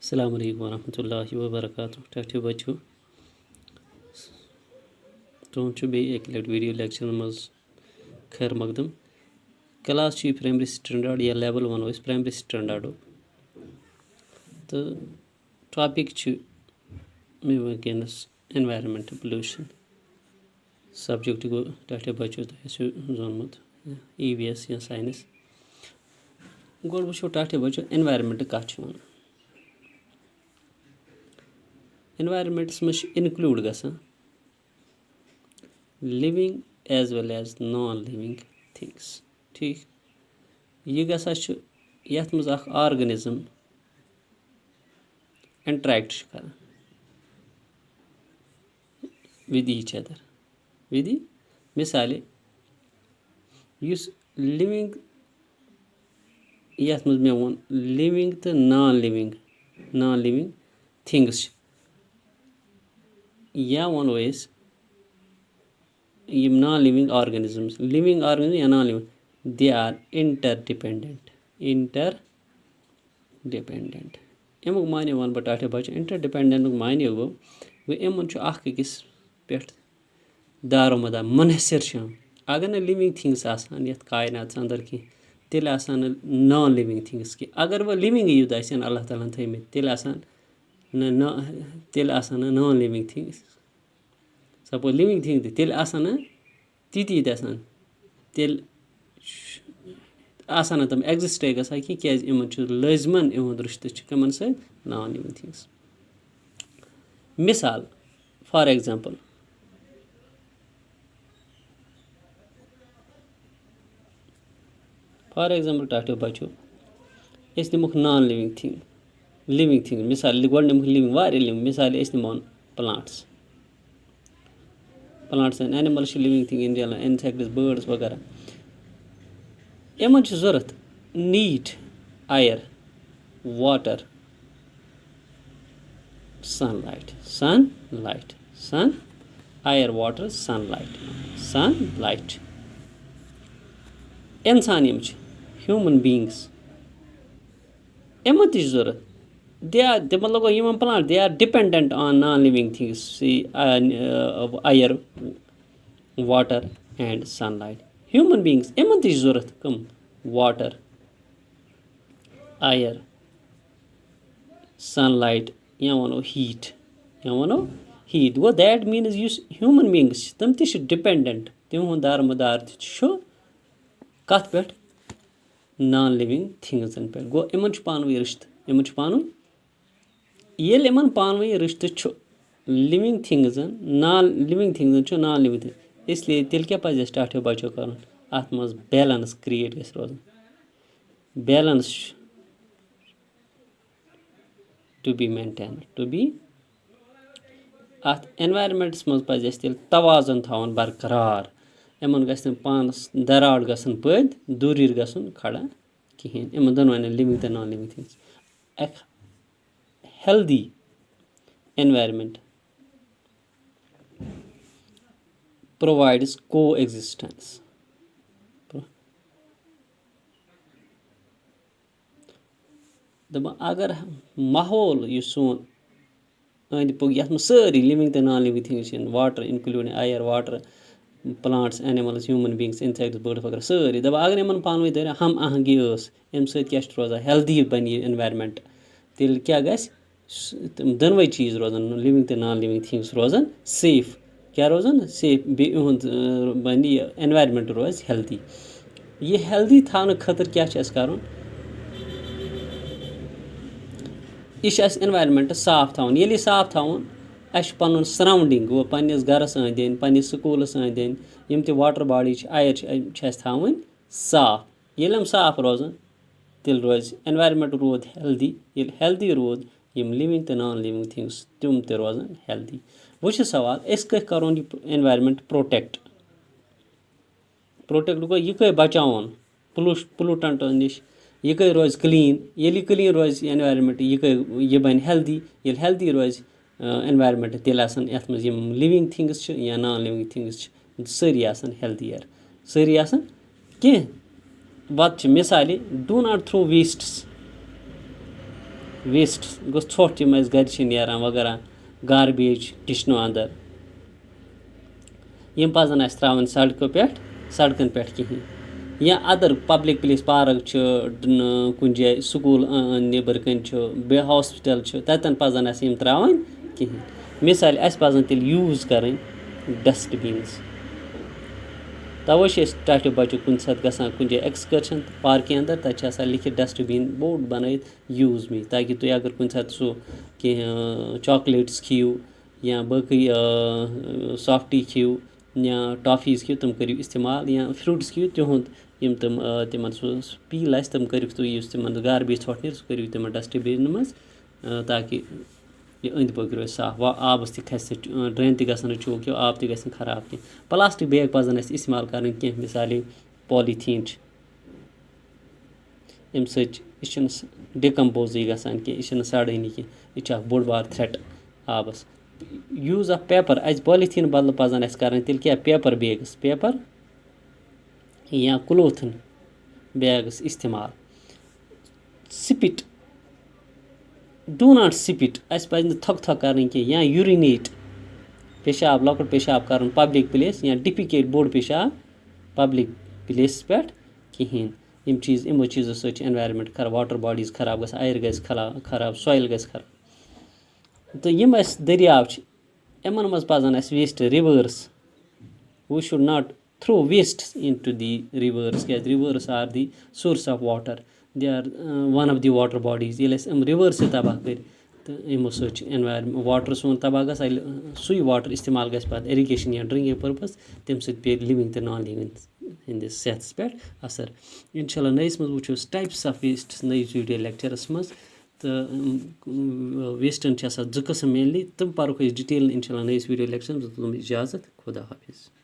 Assalamu alaikum warahmatullahi wabarakatuh. Tati bachu. Don't you be a video lecture maz khair magdam. Class chi primary standard या level 1 was primary standard. The topic chi me against environmental pollution. Subject go tati bachu ta esu zonmat EVS या science. God bachu tati bachu environment ka chun. Environments must include living as well as non-living things. ठीक ये गसा यथ मज अख organism interact कर with each other with मिसाल use living यथ मज मे वोन लिविंग तो नॉन लिविंग थिंग्स या वन वेस यम नॉन लिविंग ऑर्गेनिजम्स या non living they are interdependent एमुक माने वन बटाटे बच interdependent माने गो एमन छु अख किस पेट दारोमदार मुनहसर छ अगर न लिविंग थिंग्स आसान यथ कायनात अंदर की तेल आसान नॉन लिविंग थिंग्स की अगर वो लिविंग युद आसन अल्लाह ताला थई में तेल आसान non living things suppose living thing तेल आसान तीती आसान तेल आसान तम एग्जिस्ट गसा कि क्या लाजमन इहुंद रिश्ते कमन से नॉन लिविंग थिंग्स मिसाल फॉर एग्जांपल टाटो बचो इस निमुख नॉन लिविंग थिंग मिसाल गोड निमुख लिविंग वारे लिविंग मिसाल इस निमोन plants and animals living thing in general insects birds वगैरह एमन जरूरत नीट air water sunlight sun air water sunlight इंसान यम ह्यूमन बीइंग्स एमन जरूरत they are plant they are dependent on non-living things air water and sunlight human beings eman ti zurat kam water air sunlight heat what that means use human beings tam ti dependent tim dar madar shu kat pet non-living things and pet go eman panu risht eman panu ये lemon पानवे रिश्ते छु living things non living इसलिए तेल क्या पज start हो बचो कर अत मज बैलेंस क्रिएट गस रोज balance to be maintain to be अत एनवायरमेंट्स मज पज तेल तवाजन थावन बरकरार एमन गस पानस दराड़ गसन पद दूरीर गसन खड़ा कहें एमन दोनों लिविंग तो non living things healthy environment provides coexistence अगर माहौल यह सोन अंद पुग ये सारी लिविंग तो non living things water including air water plants animals human beings insects birds वगैरह सारी दबा अगर इन पानवे दर हम आहंगी अम क्या रोजान हेल्दी बन यह तेल क्या गस दोनों चीज़ रोजान लिविंग तो नॉन लिविंग थिंग्स रोजान सेफ क्या रोजान सेफ बन एनवायरमेंट रोज हेल्दी ये हेल्दी थाने खतर क्या कर यह एनवायरमेंट साफ थावन ये साफ थावन पन सराउंडिंग गो पन्निस गरस अंदन पन्निस स्कूलस अंदन यम ते वाटर बॉडी आयर थावन साफ ये साफ रोजान तेल रोज एनवायरमेंट रोद हेल्दी ये हेल्दी रोद यम लिविंग तो नॉन लिविंग थिंग्स तुम ते रोजान हेल्दी वो सवाल अस करोन एनवायरमेंट प्रोटेक्ट गो यह कह बचावन पोलूटेंट नश यह कह रोज क्लीन ये क्लीन रोज एनवायरमेंट यह बन हेल्दी ये हेल्दी रोज एनवायरमेंट तेल ये मज लिविंग थिंग्स या नॉन लिविंग थिंग्स सारी हेल्दियर सारी कह वत मिसाल do not throw wastes waste गोٚژھ ژھۄٹھ یِم اَسہِ گَرِ چھِ نیران وغیرہ گاربیج کِچنو اَندَر یِم پَزَن اَسہِ ترٛاوٕنۍ سڑکَن پٮ۪ٹھ کِہیٖنۍ یا اَدَر پَبلِک پٕلیس پارک چھِ کُنہِ جایہِ سکوٗل نیٚبرٕ کَنۍ چھُ بیٚیہِ ہاسپِٹَل چھُ تَتٮ۪ن پَزَن اَسہِ یِم ترٛاوٕنۍ کِہیٖنۍ مِثالہِ اَسہِ پَزَن تیٚلہِ یوٗز کَرٕنۍ ڈَسٹبیٖنٕز تَوَے چھِ أسۍ ٹاٹھِ بَچو کُنہِ ساتہٕ گژھان کُنہِ جایہِ ایٚکٕسکرشَن پارکہِ اَندَر تَتہِ چھِ آسان لیکھِتھ ڈَسٹبیٖن بوٚڑ بَنٲیِتھ یوٗز می تاکہِ تُہۍ اگر کُنہِ ساتہٕ سُہ کینٛہہ چاکلیٹٕس کھیٚیِو یا باقٕے سافٹی کھیٚیِو یا ٹافیٖز کھیٚیِو تِم کٔرِو اِستعمال یا فرٛوٗٹٕس کھیٚیِو تِہُنٛد یِم تِمَن سُہ پیٖل آسہِ تِم کٔرِکھ تُہۍ یُس تِمَن گاربیج ژھۄٹھ نیرِ سُہ کٔرِو تِمَن ڈَسٹبیٖن منٛز تاکہِ یہِ أنٛدۍ پٔکۍ روزِ صاف آبَس تہِ کھَسہِ ڈرٛین تہِ گژھن نہٕ چوک کینٛہہ آب تہِ گژھِ نہٕ خراب کینٛہہ پٕلاسٹِک بیگ پَزَن اَسہِ اِستعمال کَرٕنۍ کینٛہہ مِثالے پالِتھیٖن چھِ اَمہِ سۭتۍ یہِ چھِنہٕ ڈِکَمپوزٕے گژھان کینٛہہ یہِ چھِنہٕ سَڑٲنی کینٛہہ یہِ چھِ اَکھ بوٚڑ بار تھرٛٮ۪ٹ آبَس یوٗز آف پیپَر اَسہِ پالِتھیٖن بَدلہٕ پَزَن اَسہِ کَرٕنۍ تیٚلہِ کیٛاہ پیپَر بیگٕس پیپَر یا کٕلوتھَن بیگٕس اِستعمال سِپِٹ ڈوٗ ناٹ سِپِٹ اَسہِ پَزِ نہٕ تھۄکہٕ کَرٕنۍ کینٛہہ یا یوٗرِنیٹ پیشاب لۄکُٹ پیشاب کَرُن پَبلِک پٕلیس یا ڈِفِکیٹ بوٚڑ پیشاب پَبلِک پٕلیسَس پٮ۪ٹھ کِہیٖنۍ یِم چیٖز یِمو چیٖزو سۭتۍ چھِ اٮ۪نوارمٮ۪نٛٹ خراب واٹَر باڈیٖز خراب گژھان اَیَر گژھِ خراب سویِل گژھِ خراب تہٕ یِم اَسہِ دٔریاو چھِ یِمَن منٛز پَزَن اَسہِ waste rivers we should not throw wastes into the rivers کیٛازِ rivers are the source of water they are one of the water bodies ییٚلہِ اَسہِ یِم رِوٲرسٕے تباہ کٔرۍ تہٕ یِمو سۭتۍ چھِ واٹَر سون تباہ گژھان ییٚلہِ سُے واٹَر اِستعمال گژھِ پَتہٕ اِرِگیشَن یا ڈرٛنٛکِنٛگ پٔرپَز تَمہِ سۭتۍ پیٚیہِ لِوِنٛگ تہٕ نان لِوِنٛگ ہِنٛدِس صحتَس پٮ۪ٹھ اَثر اِنشاء اللہ نٔیِس منٛز وٕچھو أسۍ ٹایپٕس آف ویسٹٕس نٔیِس ویٖڈیو لیکچَرَس منٛز تہٕ ویسٹَن چھِ آسان 2 قٕسٕم مینلی تِم پَروکھ أسۍ ڈِٹیل اِنشاء اللہ نٔیِس ویٖڈیو لیکچَرَس منٛز تُلُم اِجازت خۄدا حافِظ